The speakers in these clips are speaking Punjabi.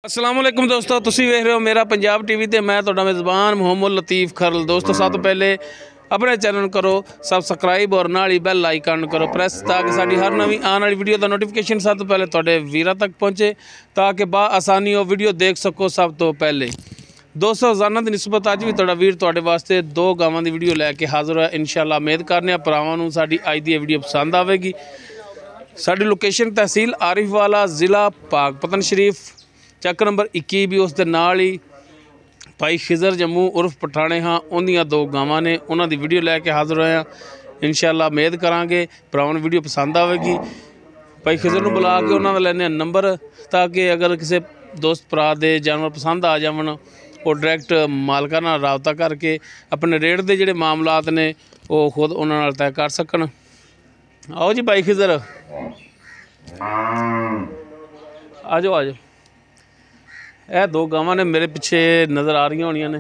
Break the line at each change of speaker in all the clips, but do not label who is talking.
अस्सलाम वालेकुम दोस्तों, तुसी वेख रहे हो मेरा पंजाब टीवी ते मैं तुहाडा मेज़बान मोहम्मद लतीफ़ खरल। दोस्तों सब तो पहले अपने चैनल करो सबसक्राइब और नाल ही बैल आइकन करो प्रेस ताकि साडी हर नवी आने वाली वीडियो का नोटिफिकेशन सब तो पहले तुहाडे वीरां तक पहुँचे ताकि बा आसानी वो वीडियो देख सको सब तो पहले। दोस्तों रोज़ाना की निस्बत अज भी तुहाडा वीर तुहाडे वास्ते दो गावां की वीडियो लैके हाज़र है। इंशाअल्लाह उम्मीद करने भरावां नूं साडी अज दी वीडियो पसंद आवेगी। साडी लोकेशन तहसील आरिफवाला जिला पाकपतन शरीफ ਚੱਕ नंबर 21 भी उस दे नाल ही भाई खिजर जम्मू उर्फ पठाणे हाँ उन्दियां दो गावां ने उन्हां दी वीडियो लैके हाज़र होए हैं। इंशाअल्लाह उम्मीद करांगे भरावां नूं वीडियो पसंद आवेगी। भाई खिजर नूं बुला के उन्हां दा लैने नंबर ताकि अगर किसी दोस्त भरा दे जानवर पसंद आ जावन वो डायरैक्ट मालकां नाल राबता करके अपने रेट दे जिहड़े मामलात ने वो खुद उन्हां नाल तय कर सकन। आओ जी भाई खिजर आ जाओ। यह दो गावां ने मेरे पिछे नज़र आ रही होनियां ने,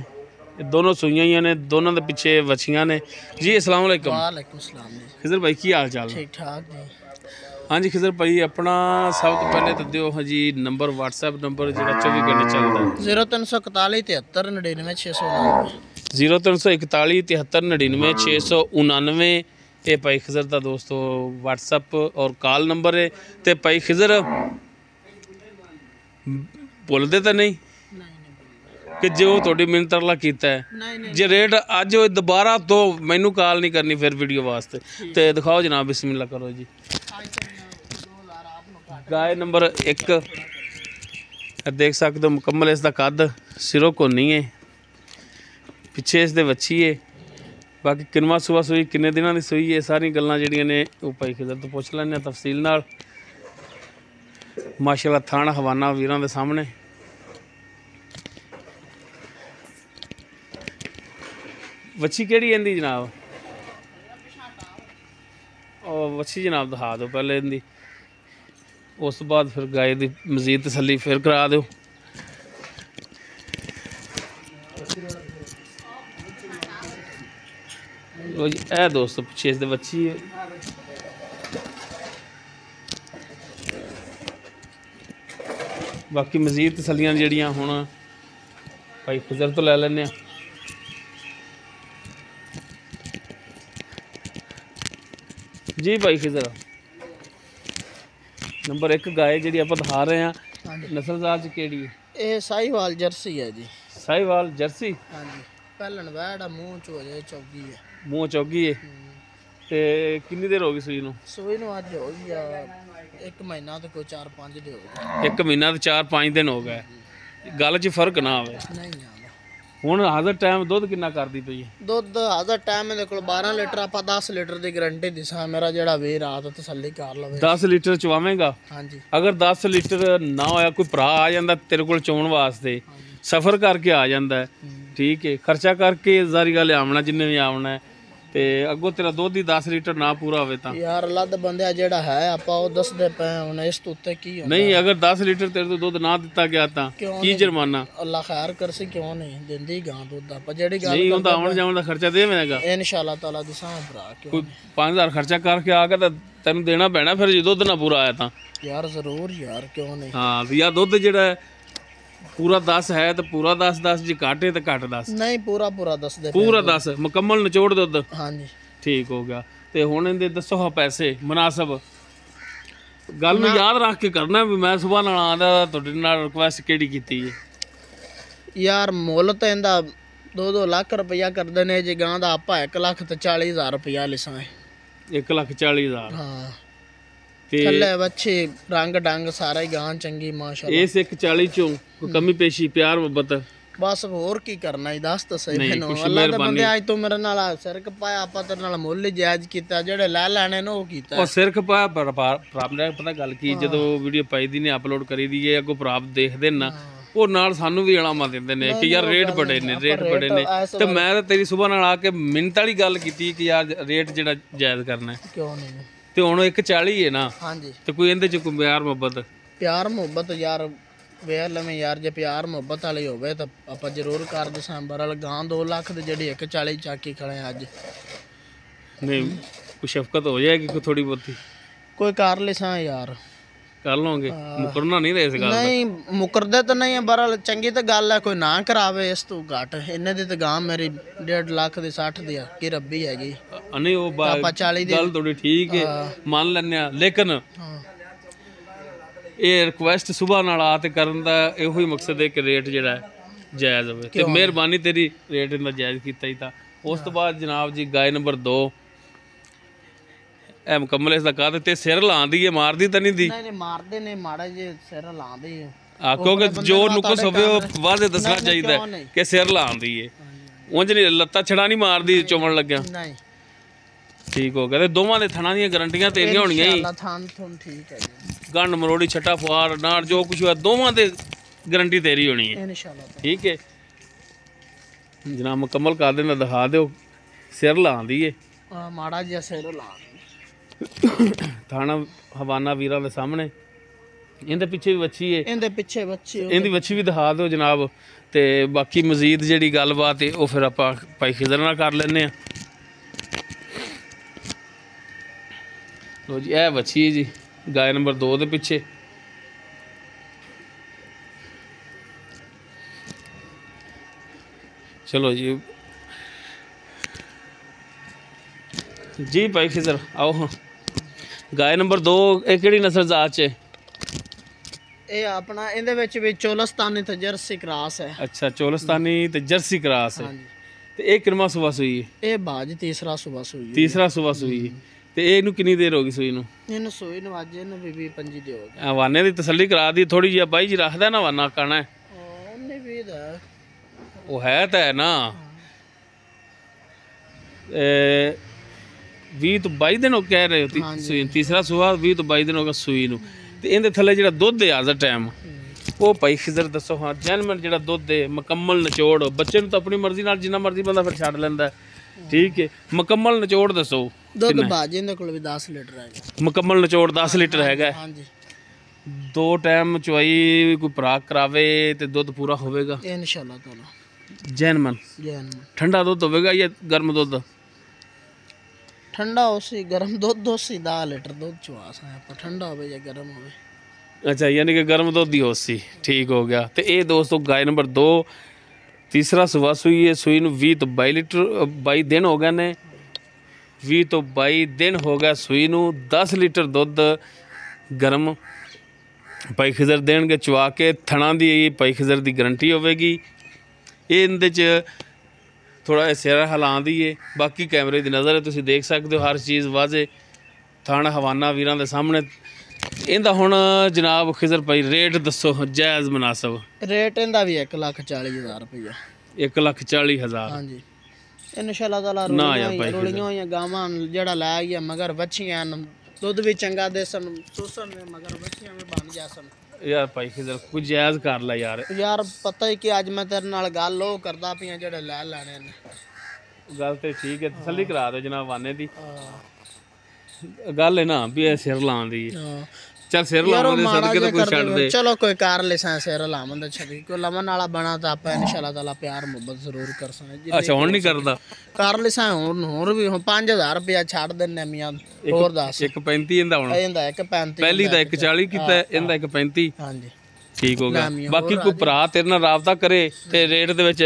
दोनों सूइयां ही ने, दोनों के पिछे बछियां ने जी। अस्सलाम वालेकुम।
वालेकुम सलाम जी।
खिजर भाई की हाल चाल?
ठीक ठाक जी।
हाँ जी खिजर भाई अपना सब तो पहले तो दियो हाँ जी नंबर व्हाट्सएप नंबर जो 24 घंटे चलता है
0341 73 99 699
0341 73 99 699 ये भाई खिजर का दोस्तों व्हाट्सएप और कॉल नंबर है। तो भाई खिजर भुलते तो नहीं कि जो थोड़ी मिन्नत अगला कीता है जे रेट अज दोबारा तो मैनू कॉल नहीं करनी फिर वीडियो वास्ते। तो दिखाओ जनाब बिस्मिल्लाह करो जी। गाय नंबर 1 देख सकते हो मुकम्मल इसका कद सिरों को नहीं है पिछे इसके वच्छी है। बाकी किनवा सुबह सूई किन्ने दिनों की सूई है सारी गल्लां जिहड़ियां ने वो भाई खिजर तो पुछ लैंदे तफसील नाल। माशाअल्लाह थाना हवाना वीरां दे सामने। वच्छी केड़ी इहदी जनाब? और वच्छी जनाब दिखा दो पहले इहदी, उस बाद फिर गाय की मजीद तसल्ली फिर करा दो। लो जी ए दोस्तों पिछे इसदे वच्छी है। बाकी मजीद तसलियां जिहड़ियां हुण भाई खिजर तो लै लैने। जी भाई खिजर नंबर 1 गाय जी आप दिखा रहे हैं नस्ल जात केड़ी है?
ये साहिवाल जर्सी है जी।
साहिवाल जर्सी?
हाँ जी। पहलन वैड़ मुँह चो चौगी है।
मुँह चौगी है। ते कितनी देर होगी सूई नूं? सूई
नूं अज हो गया 1 महीना तो कोई 4-5 दिन हो गए।
1 महीना तो 4-5 दिन हो गए। गल च फर्क ना आवे
नहीं आवे।
ਹੁਣ ਹਾਜ਼ਰ ਟਾਈਮ ਦੁੱਧ ਕਿੰਨਾ ਕਰਦੀ ਪਈ ਹੈ?
ਦੁੱਧ ਹਾਜ਼ਰ ਟਾਈਮ ਇਹਦੇ ਕੋਲ 12 ਲੀਟਰ ਆਪਾਂ 10 ਲੀਟਰ ਦੀ ਗਾਰੰਟੀ ਦਿਸਾਂ। ਮੇਰਾ ਜਿਹੜਾ ਵੀਰ ਰਾਤ ਤਸੱਲੀ ਕਰ ਲਵੇ
10 ਲੀਟਰ ਚਵਾਵੇਂਗਾ?
ਹਾਂਜੀ।
ਅਗਰ 10 ਲੀਟਰ ਨਾ ਹੋਇਆ ਕੋਈ ਭਰਾ ਆ ਜਾਂਦਾ ਤੇਰੇ ਕੋਲ ਚੋਣ ਵਾਸਤੇ ਸਫ਼ਰ ਕਰਕੇ ਆ ਜਾਂਦਾ ਠੀਕ ਹੈ ਖਰਚਾ ਕਰਕੇ ਸਾਰੀ ਗੱਲ ਆਵਣਾ ਜਿੰਨੇ ਵੀ ਆਵਣਾ ਹੈ ਤੇ ਅੱਗੋਂ ਤੇਰਾ ਦੁੱਧ ਹੀ 10 ਲੀਟਰ ਨਾ ਪੂਰਾ ਹੋਵੇ ਤਾਂ
ਯਾਰ ਲੱਦ ਬੰਦਿਆ ਜਿਹੜਾ ਹੈ ਆਪਾਂ ਉਹ ਦੱਸਦੇ ਪਏ ਹੁਣ ਇਸ ਤੋਂ ਉੱਤੇ ਕੀ ਹੁੰਦਾ
ਨਹੀਂ। ਅਗਰ 10 ਲੀਟਰ ਤੇਰੇ ਤੋਂ ਦੁੱਧ ਨਾ ਦਿੱਤਾ ਗਿਆ ਤਾਂ ਕੀ ਜੁਰਮਾਨਾ?
ਅੱਲਾ ਖੈਰ ਕਰਸੀ ਕਿਉਂ ਨਹੀਂ ਦਿੰਦੀ ਗਾਂ ਦੁੱਧ ਆਪਾਂ ਜਿਹੜੀ ਗੱਲ
ਨਹੀਂ ਹੁੰਦਾ ਆਉਣ ਜਾਣ ਦਾ ਖਰਚਾ ਦੇਵੇਂਗਾ
ਇਨਸ਼ਾਅੱਲਾ ਤਾਲਾ ਦਿਸਾਂ ਭਰਾ
ਕੋਈ 5000 ਖਰਚਾ ਕਰਕੇ ਆ ਕੇ ਤਾਂ ਤੈਨੂੰ ਦੇਣਾ ਪੈਣਾ ਫਿਰ ਜੇ ਦੁੱਧ ਨਾ ਪੂਰਾ ਆਇਆ ਤਾਂ
ਯਾਰ ਜ਼ਰੂਰ ਯਾਰ ਕਿਉਂ ਨਹੀਂ।
ਹਾਂ ਵੀ ਆ ਦੁੱਧ ਜਿਹੜਾ पूरा 10 है तो पूरा 10 जी घाटे तो घट 10
नहीं पूरा दस दे
पूरा 10 मुकम्मल निचोड़ दुध।
हाँ जी
ठीक हो गया। तो हुण इहदे दसो हाँ पैसे मुनासिब गल नूं याद रख के करना भी मैं सुबह नाल आंदा तुहाडे नाल रिक्वेस्ट केड़ी कीती है
यार। मुल तो इहदा 2-2 लाख रुपया करदे ने जे गां दा आपां 1,40,000 रुपया लिसां
1,40,000।
हाँ थल्ले बच्चे रंग डंग सारा ही गां चंगी माशाअल्लाह।
इस 1,40 चों कोई कमी पेशी प्यार मुहब्बत बस
होर की करना ही दस तो सही मैनूं अल्लाह दे बंदे अज तू मेरे नाल सिर खपाया आपां तेरे नाल मुल ही जायज़ कीता जेड़े लै लैणे ने ओह कीता
और सिर खपाया पर ने पता गल की जदों वीडियो पाई दी ने अपलोड करी दी है अगों भरा देखदे ना ਉਹ ਨਾਲ ਸਾਨੂੰ ਵੀ ਇਲਾਮਾ ਦਿੰਦੇ ਨੇ ਕਿ ਯਾਰ ਰੇਟ ਬੜੇ ਨੇ ਤੇ ਮੈਂ ਤਾਂ ਤੇਰੀ ਸੁਬਾਹ ਨਾਲ ਆ ਕੇ ਮਿੰਟ ਵਾਲੀ ਗੱਲ ਕੀਤੀ ਕਿ ਯਾਰ ਰੇਟ ਜਿਹੜਾ ਜਾਇਜ਼ ਕਰਨਾ
ਕਿਉਂ ਨਹੀਂ।
ਤੇ ਹੁਣ 1,40 ਹੈ ਨਾ?
ਹਾਂਜੀ।
ਤੇ ਕੋਈ ਇਹਦੇ ਚ ਕੋਈ ਪਿਆਰ ਮੁਹੱਬਤ ਯਾਰ ਵੇਖ ਲਵੇਂ ਯਾਰ ਜੇ ਪਿਆਰ ਮੁਹੱਬਤ ਵਾਲੀ ਹੋਵੇ ਤਾਂ ਆਪਾਂ ਜ਼ਰੂਰ ਕਰ ਦਸੰਬਰ ਵਾਲ ਗਾਂ 2 ਲੱਖ ਦੇ ਜਿਹੜੀ 1,40 ਚਾਕੀ ਖੜੇ ਅੱਜ ਨਹੀਂ ਕੋਈ ਸ਼ਫਕਤ ਹੋ ਜਾਏਗੀ ਕੋਈ ਥੋੜੀ ਬਹੁਤੀ ਕੋਈ ਕਰ ਲਿਸਾਂ ਯਾਰ ਕਰ ਲਓਗੇ, ਮੁਕਰਨਾ ਨਹੀਂ ਇਸ ਗੱਲ ਦਾ।
ਨਹੀਂ ਮੁਕਰਦੇ ਤਾਂ ਨਹੀਂ, ਬਹਰਹਾਲ ਚੰਗੀ ਤਾਂ ਗੱਲ ਹੈ, ਕੋਈ ਨਾ ਕਰਾਵੇ ਇਸ ਤੋਂ ਘੱਟ। ਇਹਨੇ ਦੀ ਤਾਂ ਗਾਂ ਮੇਰੀ 1.5 ਲੱਖ ਦੀ 60 ਦੀ ਆ ਕਿ ਰੱਬੀ ਹੈਗੀ।
ਨਹੀਂ ਉਹ
ਆਪਾਂ 40 ਦੀ
ਗੱਲ ਤੁਹਾਡੀ ਠੀਕ ਹੈ, ਮੰਨ ਲੈਂਦੇ ਆ, ਲੇਕਿਨ ਇਹ ਰਿਕੁਐਸਟ ਸੁਬਾਹ ਨਾਲ ਆ ਤੇ ਕਰਨ ਦਾ ਇਹੋ ਹੀ ਮਕਸਦ ਹੈ ਕਿ ਰੇਟ ਜਿਹੜਾ ਹੈ ਜਾਇਜ਼ ਹੋਵੇ, ਤੇ ਮਿਹਰਬਾਨੀ ਤੇਰੀ ਰੇਟ ਇਹਦਾ ਜਾਇਜ਼ ਕੀਤਾ ਹੀ। ਤਾਂ ਉਸ ਤੋਂ ਬਾਅਦ ਜਨਾਬ ਜੀ ਗਾਇ ਨੰਬਰ 2, ਇਹ ਮੁਕੰਮਲ ਇਸ ਦਾ ਕਾਦ ਤੇ ਸਿਰ ਲਾਉਂਦੀ ਹੈ, ਮਾਰਦੀ ਤਾਂ ਨਹੀਂ ਦੀ?
ਨਹੀਂ ਮਾਰਦੇ ਨੇ, ਮਾੜਾ ਜੇ ਸਿਰ ਲਾਉਂਦੇ
ਆ, ਕਿਉਂਕਿ ਜੋ ਨੁਕਸ ਹੋਵੇ ਉਹ ਵਾਜ਼ੇ ਦੱਸਣਾ ਚਾਹੀਦਾ ਕਿ ਸਿਰ ਲਾਉਂਦੀ ਹੈ, ਉਂਝ ਨਹੀਂ ਲੱਤਾਂ ਛੜਾ ਨਹੀਂ ਮਾਰਦੀ ਚੁੰਮਣ ਲੱਗਿਆ।
ਨਹੀਂ
ਠੀਕ ਹੋ ਗਿਆ। ਤੇ ਦੋਵਾਂ ਦੇ ਥਣਾਂ ਦੀਆਂ ਗਰੰਟੀਆਂ ਤੇਰੀਆਂ ਹੋਣੀਆਂ ਹੀ,
ਥਣ ਠੀਕ ਹੈ ਜੀ,
ਗੰਢ ਮਰੋੜੀ ਛੱਟਾ ਫੁਆਰ ਨਾੜ ਜੋ ਕੁਛ ਹੋਇਆ ਦੋਵਾਂ ਦੇ ਗਰੰਟੀ ਤੇਰੀ ਹੋਣੀ ਹੈ
ਇਨਸ਼ਾਅੱਲਾ।
ਠੀਕ ਹੈ ਜਨਾਬ, ਮੁਕੰਮਲ ਕਰ ਦੇਣਾ, ਦਿਖਾ ਦਿਓ ਸਿਰ ਲਾਉਂਦੀ ਏ,
ਮਾੜਾ ਜਿਹਾ ਸਿਰ ਲਾ
ਥਾਣਾ ਹਵਾਨਾ ਵੀਰਾਂ ਦੇ ਸਾਹਮਣੇ। ਇਹਦੇ ਪਿੱਛੇ ਵੀ ਵੱਛੀ ਏ,
ਇਹਦੇ ਪਿੱਛੇ ਬੱਚੇ,
ਇਹਦੀ ਵੱਛੀ ਵੀ ਦਿਖਾ ਦਿਓ ਜਨਾਬ। ਤੇ ਬਾਕੀ ਮਜ਼ੀਦ ਜਿਹੜੀ ਗੱਲਬਾਤ ਹੈ ਉਹ ਫਿਰ ਆਪਾਂ ਭਾਈ ਖਿਜ਼ਰ ਨਾਲ ਕਰ ਲੈਂਦੇ ਹਾਂ। ਲੋ ਜੀ, ਇਹ ਵੱਛੀ ਹੈ ਜੀ ਗਾਇ ਨੰਬਰ 2 ਦੇ ਪਿੱਛੇ। ਚਲੋ ਜੀ ਜੀ ਭਾਈ ਖਿਜ਼ਰ ਆਓ। ਹਾਂ, ਗਾਇ ਨੰਬਰ 2 ਇਹ ਕਿਹੜੀ ਨਸਲ ਜ਼ਾਤ 'ਚ?
ਇਹ ਆਪਣਾ ਇਹਦੇ ਵਿੱਚ ਵੀ ਚੋਲਸਤਾਨੀ ਤੇ ਜਰਸੀ ਕਰਾਸ ਹੈ।
ਅੱਛਾ, ਚੋਲਸਤਾਨੀ ਤੇ ਜਰਸੀ ਕਰਾਸ ਹੈ।
ਹਾਂਜੀ।
ਤੇ ਇਹ ਕਿੰਨਾ ਸੂਆ ਸੂਈ ਹੈ?
ਇਹ ਬਾਜ ਤੀਸਰਾ ਸੂਆ ਸੂਈ।
ਤੀਸਰਾ ਸੂਆ ਸੂਈ ਹੈ। ਤੇ ਇਹਨੂੰ ਕਿੰਨੀ ਦੇਰ ਹੋ ਗਈ ਸੂਈ ਨੂੰ?
ਇਹਨੂੰ ਸੂਈ ਨੂੰ ਅੱਜ ਇਹਨੂੰ ਵੀ 25 ਦੀ ਹੋ ਗਈ।
ਹਵਾਨੇ ਦੀ ਤਸੱਲੀ ਕਰਾ ਦੀ ਥੋੜੀ ਜਿਹੀ, ਬਾਈ ਜੀ ਰੱਖਦਾ ਨਾ ਹਵਾਨਾ ਕਾਣਾ
ਉਹਨੇ ਵੀ ਦਾ
ਉਹ ਹੈ ਤਾਂ ਹੈ ਨਾ 20 ਤੋਂ 22 ਦਿਨ ਹੋ ਕਹਿ ਰਹੇ ਹੋ ਸੂਈ, ਤੀਸਰਾ ਸੂਆ 20 ਤੋਂ 22 ਦਿਨ ਹੋ ਗਿਆ ਸੂਈ ਨੂੰ। ਤੇ ਇਹਦੇ ਥੱਲੇ ਜਿਹੜਾ ਦੁੱਧ ਹੈ ਅੱਜ ਦਾ ਟਾਈਮ ਉਹ ਭਾਈ ਖਿਜ਼ਰ ਦੱਸੋ। ਹਾਂ, ਜੈਨੂਇਨ ਜਿਹੜਾ ਦੁੱਧ ਹੈ, ਮੁਕੰਮਲ ਨਿਚੋੜ। ਬੱਚੇ ਨੂੰ ਤਾਂ ਆਪਣੀ ਮਰਜ਼ੀ ਨਾਲ ਜਿੰਨਾ ਮਰਜ਼ੀ ਬੰਦਾ ਫਿਰ ਛੱਡ ਲੈਂਦਾ, ਠੀਕ ਹੈ। ਮੁਕੰਮਲ ਨਿਚੋੜ ਦੱਸੋ।
ਦੁੱਧ ਬਾਜੀ ਇਹਦੇ ਕੋਲ ਵੀ 10 ਲੀਟਰ ਹੈਗਾ।
ਮੁਕੰਮਲ ਨਿਚੋੜ 10 ਲੀਟਰ ਹੈਗਾ।
ਹਾਂਜੀ।
2 ਟਾਈਮ ਚਵਾਈ ਕੋਈ ਭਰਾਕ ਕਰਾਵੇ ਤੇ ਦੁੱਧ ਪੂਰਾ ਹੋਵੇਗਾ
ਇਨਸ਼ਾਅੱਲਾ ਤਾਲਾ।
ਜੈਨੂਇਨ ਠੰਡਾ ਦੁੱਧ ਹੋਵੇਗਾ ਜਾਂ ਗਰਮ ਦੁੱਧ?
ਠੰਡਾ ਹੋਸੀ ਗਰਮ ਦੁੱਧ ਹੋਸੀ 10 ਲੀਟਰ ਦੁੱਧ ਚਵਾਸ ਹੈ ਆਪਾਂ, ਠੰਡਾ ਹੋਵੇ ਜਾਂ ਗਰਮ ਹੋਵੇ।
ਅੱਛਾ, ਯਾਨੀ ਕਿ ਗਰਮ ਦੁੱਧ ਹੀ ਹੋਸੀ। ਠੀਕ ਹੋ ਗਿਆ। ਤੇ ਇਹ ਦੋਸਤੋ ਗਾਇ ਨੰਬਰ 2 ਤੀਸਰਾ ਸੂਆ ਸੂਈ ਹੈ। ਸੂਈ ਨੂੰ 20 ਤੋਂ 22 ਲੀਟਰ 22 ਦਿਨ ਹੋ ਗਏ ਨੇ। 20 ਤੋਂ 22 ਦਿਨ ਹੋ ਗਿਆ ਸੂਈ ਨੂੰ। 10 ਲੀਟਰ ਦੁੱਧ ਗਰਮ ਭਾਈ ਖਿਜ਼ਰ ਦੇਣਗੇ ਚਵਾ ਕੇ। ਥਣਾ ਦੀ ਭਾਈ ਖਿਜ਼ਰ ਦੀ ਗਰੰਟੀ ਹੋਵੇਗੀ। ਇਹਦੇ 'ਚ ਥੋੜਾ ਸਿਰ ਹਿਲਾਂ ਦੀ ਏ, ਬਾਕੀ ਕੈਮਰੇ ਦੀ ਨਜ਼ਰ ਹੈ, ਤੁਸੀਂ ਦੇਖ ਸਕਦੇ ਹੋ ਹਰ ਚੀਜ਼ ਵਾਜ਼ੇ। ਥਾਣਾ ਹਵਾਨਾ ਵੀਰਾਂ ਦੇ ਸਾਹਮਣੇ। ਇਹਦਾ ਹੁਣ ਜਨਾਬ ਖਿਜ਼ਰ ਭਾਈ ਰੇਟ ਦੱਸੋ ਜਾਇਜ਼ ਮੁਨਾਸਬ।
ਰੇਟ ਇਹਦਾ ਵੀ 1,40,000 ਰੁਪਇਆ।
1,40,000।
ਹਾਂਜੀ ਇਨਸ਼ਾਅੱਲਾ ਤਾਲਾ। ਰੋਲੀਆਂ ਹੋਈਆਂ ਗਾਵਾਂ ਜਿਹੜਾ ਲੈ ਗਿਆ ਮਗਰ ਵੱਛੀਆਂ ਦੁੱਧ ਵੀ ਚੰਗਾ ਦੇਸਨ ਚੂਸਣ ਨੇ, ਮਗਰ ਵੱਛੀਆਂ ਵੀ ਬਣ ਜਾਸਨ।
ਯਾਰ ਭਾਈ ਖਿਜ਼ਰ ਕੁਝ ਜਾਇਜ਼ ਕਰ ਲੈ ਯਾਰ।
ਯਾਰ ਪਤਾ ਹੀ ਕਿ ਅੱਜ ਮੈਂ ਤੇਰੇ ਨਾਲ ਗੱਲ ਉਹ ਕਰਦਾ ਪਿਆ ਜਿਹੜੇ ਲੈ ਲੈਣੇ ਨੇ।
ਗੱਲ ਤੇ ਠੀਕ ਹੈ, ਤਸੱਲੀ ਕਰਾ ਦਿਓ ਜਨਾਬ ਵਾਨੇ ਦੀ। ਗੱਲ ਹੈ ਨਾ ਵੀ ਇਹ ਸਿਰ ਲਾਉਣ ਦੀ। ਚੱਲ ਸਿਰ ਲਾਉਣ ਦੇ ਸਦਕੇ ਤਾਂ ਕੋਈ ਛੱਡ ਦੇ। ਚਲੋ ਕੋਈ ਕਾਰ ਲੈ ਸਾਂ ਸਿਰ ਲਾਉਣ ਦਾ ਛੱਡੀ ਕੋਈ ਲਮਨ ਵਾਲਾ ਬਣਾ ਤਾਂ ਆਪਾਂ ਇਨਸ਼ਾਅੱਲਾ ਤਾਲਾ ਪਿਆਰ ਮੁਹੱਬਤ ਜ਼ਰੂਰ ਕਰ ਸਾਂ। ਅੱਛਾ, ਹੁਣ ਨਹੀਂ ਕਰਦਾ? ਕਰ
ਲੈ ਸਾਂ ਹੋਰ ਵੀ 5000 ਰੁਪਇਆ ਛੱਡ ਦਿੰਨੇ ਮੀਆਂ। ਹੋਰ ਦੱਸ।
1,35 ਇਹਦਾ ਹੁਣ?
ਇਹਦਾ 1,35।
ਪਹਿਲੀ ਤਾਂ 1,40 ਕੀਤਾ, ਇਹਦਾ 1,35।
ਹਾਂਜੀ
ਠੀਕ ਹੋ ਗਿਆ। ਬਾਕੀ ਕੋਈ ਭਰਾ ਤੇਰੇ ਨਾਲ ਰਾਬਤਾ ਕਰੇ ਤੇ ਰੇਟ ਦੇ ਵਿੱਚ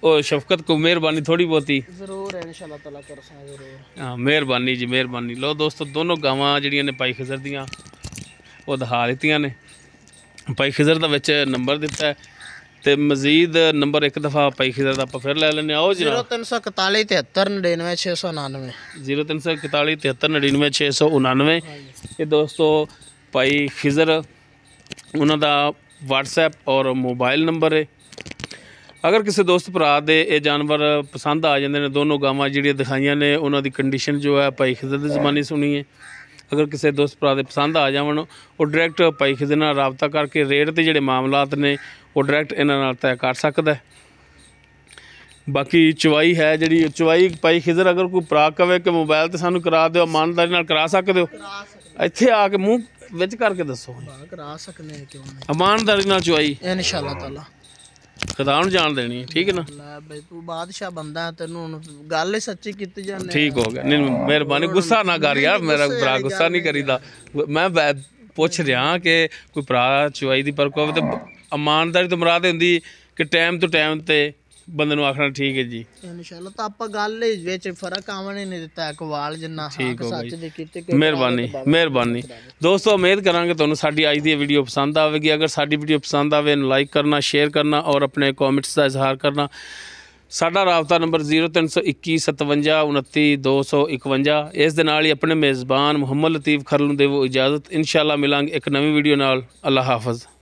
ਉਹ ਸ਼ਫਕਤ ਕੋ ਮਿਹਰਬਾਨੀ ਥੋੜੀ ਬਹੁਤੀ
ਜ਼ਰੂਰ ਇਨਸ਼ਾਅੱਲਾ ਤਾਲਾ ਕਰ ਸਾਂ ਜ਼ਰੂਰ।
ਹਾਂ, ਮਿਹਰਬਾਨੀ ਜੀ ਮਿਹਰਬਾਨੀ। ਲੋ ਦੋਸਤੋ ਦੋਨੋਂ ਗਾਵਾਂ ਜਿਹੜੀਆਂ ਨੇ ਭਾਈ ਖਿਜ਼ਰ ਦੀਆਂ ਉਹ ਦਿਖਾ ਦਿੱਤੀਆਂ ਨੇ। ਭਾਈ ਖਿਜ਼ਰ ਦਾ ਵਿੱਚ ਨੰਬਰ ਦਿੱਤਾ ਤੇ ਮਜ਼ੀਦ ਨੰਬਰ ਇੱਕ ਦਫਾ ਭਾਈ ਖਿਜ਼ਰ ਦਾ ਆਪਾਂ ਫਿਰ ਲੈ ਲੈਂਦੇ। ਆਓ ਜੀ।
0341 7399 699
0341 7399 699। ਇਹ ਦੋਸਤੋ ਭਾਈ ਖਿਜ਼ਰ ਉਹਨਾਂ ਦਾ WhatsApp ਔਰ ਮੋਬਾਈਲ ਨੰਬਰ ਹੈ। ਅਗਰ ਕਿਸੇ ਦੋਸਤ ਭਰਾ ਦੇ ਇਹ ਜਾਨਵਰ ਪਸੰਦ ਆ ਜਾਂਦੇ ਨੇ, ਦੋਨੋਂ ਗਾਵਾਂ ਜਿਹੜੀਆਂ ਦਿਖਾਈਆਂ ਨੇ ਉਹਨਾਂ ਦੀ ਕੰਡੀਸ਼ਨ ਜੋ ਹੈ ਭਾਈ ਖਿਜ਼ਰ ਦੀ ਜ਼ਬਾਨੀ ਸੁਣੀ ਹੈ। ਅਗਰ ਕਿਸੇ ਦੋਸਤ ਭਰਾ ਦੇ ਪਸੰਦ ਆ ਜਾਵਣ ਉਹ ਡਾਇਰੈਕਟ ਭਾਈ ਖਿਜ਼ਰ ਨਾਲ ਰਾਬਤਾ ਕਰਕੇ ਰੇਟ ਦੇ ਜਿਹੜੇ ਮਾਮਲਾਤ ਨੇ ਉਹ ਡਾਇਰੈਕਟ ਇਹਨਾਂ ਨਾਲ ਤੈਅ ਕਰ ਸਕਦਾ। ਬਾਕੀ ਚਵਾਈ ਹੈ ਜਿਹੜੀ ਚਵਾਈ ਭਾਈ ਖਿਜ਼ਰ ਅਗਰ ਕੋਈ ਭਰਾ ਕਵੇ ਕਿ ਮੋਬਾਈਲ ਤੇ ਸਾਨੂੰ ਕਰਾ ਦਿਓ, ਇਮਾਨਦਾਰੀ ਨਾਲ ਕਰਾ ਸਕਦੇ ਹੋ। ਇੱਥੇ ਆ ਕੇ ਮੂੰਹ ਵਿੱਚ ਕਰਕੇ ਦੱਸੋ।
ਕਰਾ ਸਕਨੇ ਕਿਉਂ ਨਹੀਂ।
ਇਮਾਨਦਾਰੀ ਨਾਲ ਚਵਾਈ
ਇਨਸ਼ਾਅੱਲਾ ਤਾਲਾ
ਖੁਦਾ ਨੂੰ ਜਾਣ ਦੇਣੀ ਹੈ। ਠੀਕ ਹੈ ਨਾ?
ਲੈ ਬਈ ਤੂੰ ਬਾਦਸ਼ਾਹ ਬੰਦਾ, ਤੈਨੂੰ ਹੁਣ ਗੱਲ ਹੀ ਸੱਚੀ ਕੀਤੀ ਜਾਂਦੇ।
ਠੀਕ ਹੋ ਗਿਆ। ਨਹੀਂ ਮਿਹਰਬਾਨੀ, ਗੁੱਸਾ ਨਾ ਕਰ ਯਾਰ, ਮੇਰਾ ਭਰਾ ਗੁੱਸਾ ਨਹੀਂ ਕਰੀਦਾ। ਮੈਂ ਪੁੱਛ ਰਿਹਾ ਕਿ ਕੋਈ ਭਰਾ ਚਵਾਈ ਦੀ ਪਰਖ ਹੋਵੇ ਤੇ ਇਮਾਨਦਾਰੀ ਤੋਂ ਮੁਰਾਦ ਹੁੰਦੀ ਕਿ ਟਾਈਮ ਤੋਂ ਟਾਈਮ ਤੇ ਬੰਦੇ ਨੂੰ ਆਖਣਾ ਠੀਕ ਹੈ ਜੀ।
ਇਨਸ਼ਾਅੱਲਾ ਤਾਂ ਆਪਾਂ ਗੱਲ ਵਿੱਚ ਫਰਕ ਆਵਣ ਹੀ ਨਹੀਂ ਦਿੱਤਾ ਇਕਬਾਲ ਜਿੰਨਾ ਹੱਕ ਸੱਚ ਦੇ ਕੀਤੇ।
ਮਿਹਰਬਾਨੀ ਦੋਸਤੋ, ਉਮੀਦ ਕਰਾਂਗੇ ਤੁਹਾਨੂੰ ਸਾਡੀ ਅੱਜ ਦੀ ਵੀਡੀਓ ਪਸੰਦ ਆਵੇਗੀ। ਅਗਰ ਸਾਡੀ ਵੀਡੀਓ ਪਸੰਦ ਆਵੇ ਲਾਈਕ ਕਰਨਾ, ਸ਼ੇਅਰ ਕਰਨਾ ਔਰ ਆਪਣੇ ਕਮੈਂਟਸ ਦਾ ਇਜ਼ਹਾਰ ਕਰਨਾ। ਸਾਡਾ ਰਾਬਤਾ ਨੰਬਰ 0321 57 29 251। ਇਸ ਦੇ ਨਾਲ ਹੀ ਆਪਣੇ ਮੇਜ਼ਬਾਨ ਮੁਹੰਮਦ ਲਤੀਫ ਖਰਲ ਨੂੰ ਦੇਵੋ ਇਜਾਜ਼ਤ। ਇਨਸ਼ਾਅੱਲਾ ਮਿਲਾਂਗੇ ਇੱਕ ਨਵੀਂ ਵੀਡੀਓ ਨਾਲ। ਅੱਲਾ ਹਾਫਿਜ਼।